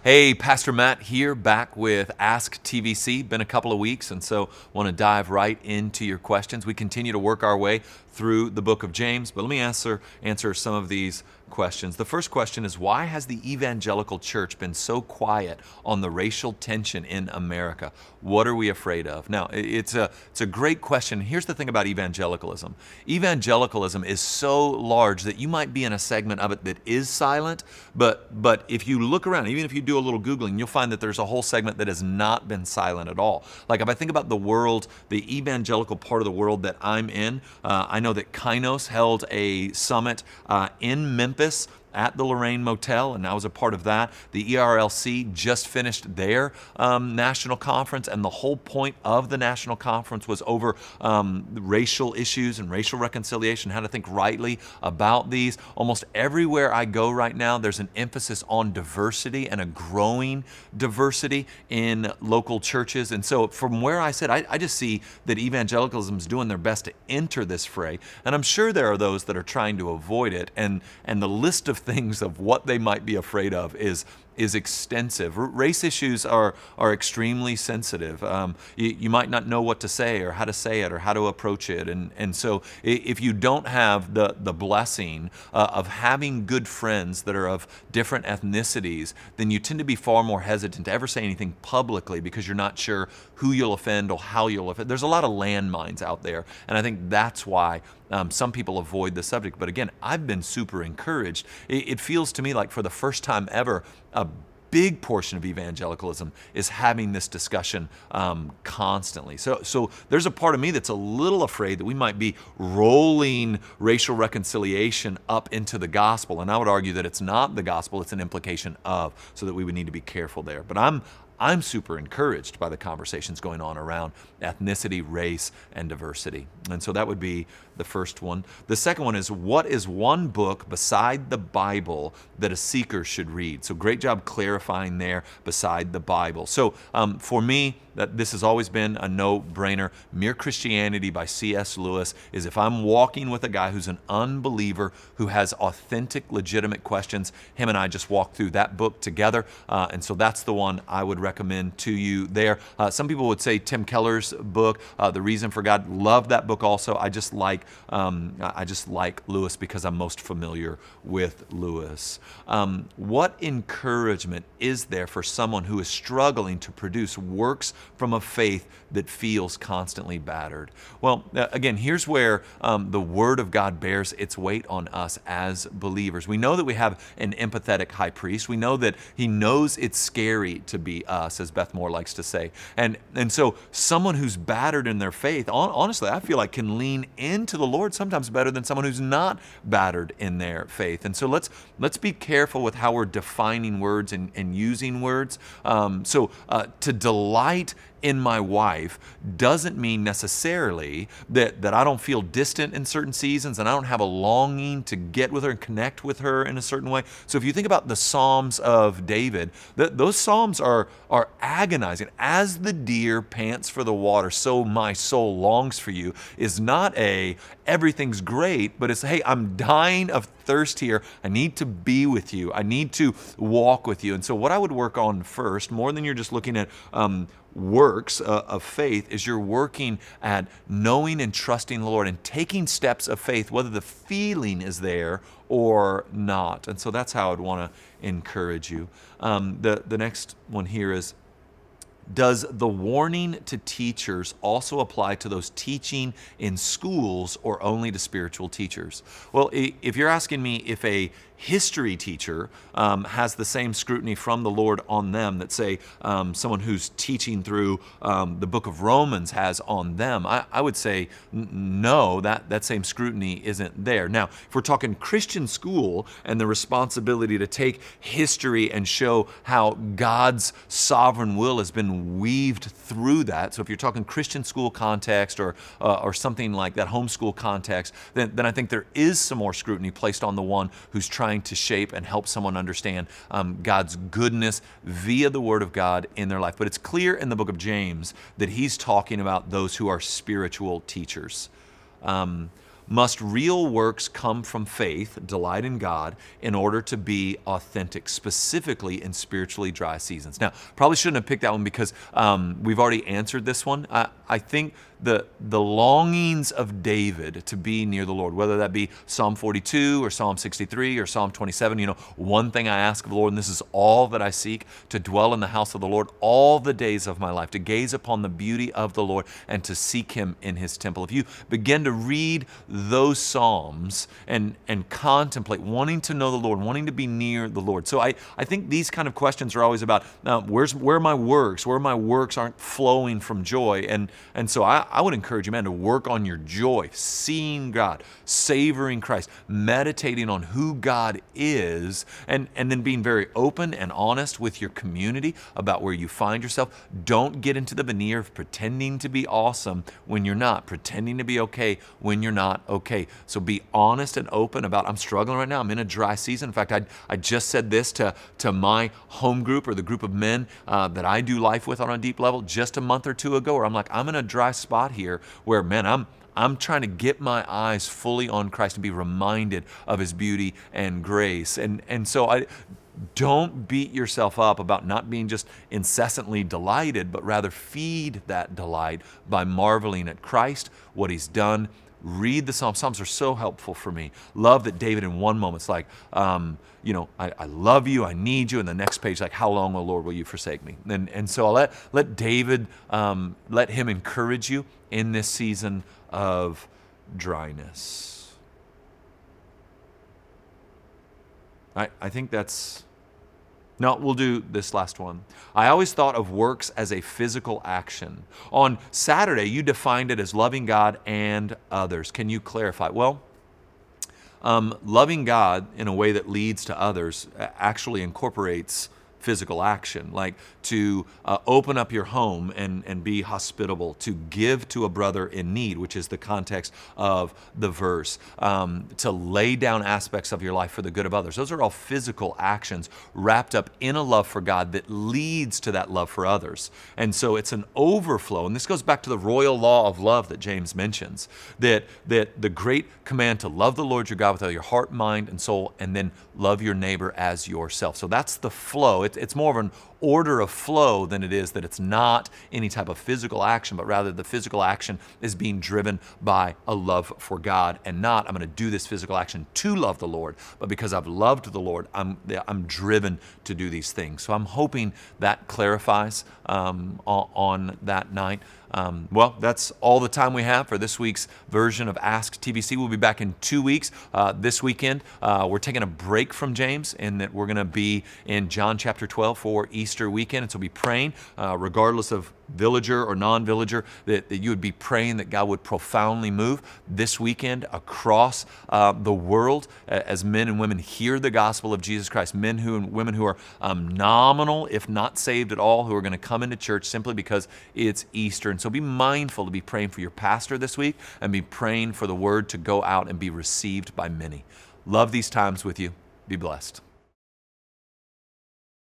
Hey, Pastor Matt here, back with AskTVC. Been a couple of weeks, and so want to dive right into your questions. We continue to work our way through the book of James, but let me answer some of these questions. The first question is, why has the evangelical church been so quiet on the racial tension in America? What are we afraid of? Now, it's a great question. Here's the thing about evangelicalism. Evangelicalism is so large that you might be in a segment of it that is silent, but if you look around, even if you do a little Googling, you'll find that there's a whole segment that has not been silent at all. Like if I think about the world, the evangelical part of the world that I'm in, I know that Kainos held a summit in Memphis at the Lorraine Motel, and I was a part of that. The ERLC just finished their national conference, and the whole point of the national conference was over racial issues and racial reconciliation, how to think rightly about these. Almost everywhere I go right now, there's an emphasis on diversity and a growing diversity in local churches. And so from where I sit, I just see that evangelicalism is doing their best to enter this fray, and I'm sure there are those that are trying to avoid it, and the list of things of what they might be afraid of is extensive. Race issues are extremely sensitive. You might not know what to say or how to say it or how to approach it. And so if you don't have the blessing of having good friends that are of different ethnicities, then you tend to be far more hesitant to ever say anything publicly because you're not sure who you'll offend or how you'll offend. There's a lot of landmines out there, and I think that's why some people avoid the subject. But again, I've been super encouraged. It feels to me like for the first time ever, a big portion of evangelicalism is having this discussion constantly. So there's a part of me that's a little afraid that we might be rolling racial reconciliation up into the gospel. And I would argue that it's not the gospel, it's an implication of, so that we would need to be careful there. But I'm super encouraged by the conversations going on around ethnicity, race, and diversity. And so that would be the first one. The second one is, what is one book beside the Bible that a seeker should read? So great job clarifying there, beside the Bible. So for me, this has always been a no-brainer. Mere Christianity by C.S. Lewis is, if I'm walking with a guy who's an unbeliever, who has authentic, legitimate questions, him and I just walk through that book together. And so that's the one I would recommend to you there. Some people would say Tim Keller's book, The Reason for God. Love that book also. I just like Lewis because I'm most familiar with Lewis. What encouragement is there for someone who is struggling to produce works from a faith that feels constantly battered? Well, again, here's where the Word of God bears its weight on us as believers. We know that we have an empathetic high priest. We know that he knows it's scary to be us, as Beth Moore likes to say. And so someone who's battered in their faith, honestly, I feel like can lean into the Lord sometimes better than someone who's not battered in their faith. And so let's be careful with how we're defining words and using words. To delight in my wife doesn't mean necessarily that I don't feel distant in certain seasons and I don't have a longing to get with her and connect with her in a certain way. So if you think about the Psalms of David, those Psalms are agonizing. As the deer pants for the water, so my soul longs for you, is not everything's great, but it's, hey, I'm dying of thirst here. I need to be with you. I need to walk with you. And so what I would work on first, more than you're just looking at works of faith, is you're working at knowing and trusting the Lord and taking steps of faith, whether the feeling is there or not. And so that's how I'd want to encourage you. The next one here is, does the warning to teachers also apply to those teaching in schools or only to spiritual teachers? Well, if you're asking me if a history teacher has the same scrutiny from the Lord on them that, say, someone who's teaching through the book of Romans has on them, I would say no, that same scrutiny isn't there. Now, if we're talking Christian school and the responsibility to take history and show how God's sovereign will has been weaved through that, so if you're talking Christian school context or something like that, homeschool context, then I think there is some more scrutiny placed on the one who's trying to shape and help someone understand God's goodness via the Word of God in their life. But it's clear in the book of James that he's talking about those who are spiritual teachers. Must real works come from faith, delight in God, in order to be authentic, specifically in spiritually dry seasons? Now, probably shouldn't have picked that one because we've already answered this one. I think the longings of David to be near the Lord, whether that be Psalm 42 or Psalm 63 or Psalm 27, one thing I ask of the Lord, and this is all that I seek, to dwell in the house of the Lord all the days of my life, to gaze upon the beauty of the Lord and to seek Him in His temple. If you begin to read those Psalms and contemplate, wanting to know the Lord, wanting to be near the Lord. So I think these kind of questions are always about, where are my works? Where my works aren't flowing from joy. And so I would encourage you, man, to work on your joy, seeing God, savoring Christ, meditating on who God is, and then being very open and honest with your community about where you find yourself. Don't get into the veneer of pretending to be awesome when you're not, pretending to be okay when you're not okay. So be honest and open about, I'm struggling right now, I'm in a dry season. In fact, I just said this to my home group, or the group of men that I do life with on a deep level, just a month or two ago, where I'm like, I'm in a dry spot here where, man, I'm trying to get my eyes fully on Christ and be reminded of His beauty and grace. And so don't beat yourself up about not being just incessantly delighted, but rather feed that delight by marveling at Christ, what He's done. Read the Psalms. Psalms are so helpful for me. Love that David in one moment is like, I love you, I need you. And the next page, like, how long, O Lord, will you forsake me? And so I'll let David, let him encourage you in this season of dryness. I think that's... No, we'll do this last one. I always thought of works as a physical action. On Saturday, you defined it as loving God and others. Can you clarify? Well, loving God in a way that leads to others actually incorporates physical action, like to open up your home and be hospitable, to give to a brother in need, which is the context of the verse, to lay down aspects of your life for the good of others. Those are all physical actions wrapped up in a love for God that leads to that love for others. And so it's an overflow. And this goes back to the royal law of love that James mentions, that the great command to love the Lord your God with all your heart, mind, and soul, and then love your neighbor as yourself. So that's the flow. It's more of an order of flow than it is that it's not any type of physical action, but rather the physical action is being driven by a love for God, and not, I'm going to do this physical action to love the Lord, but because I've loved the Lord, I'm driven to do these things. So I'm hoping that clarifies on that night. Well, that's all the time we have for this week's version of AskTVC. We'll be back in 2 weeks. This weekend, we're taking a break from James, in that we're going to be in John chapter 12 for Easter weekend. And so be praying, regardless of villager or non-villager, that you would be praying that God would profoundly move this weekend across the world as men and women hear the gospel of Jesus Christ, men and women who are nominal, if not saved at all, who are going to come into church simply because it's Easter. And so be mindful to be praying for your pastor this week, and be praying for the word to go out and be received by many. Love these times with you. Be blessed.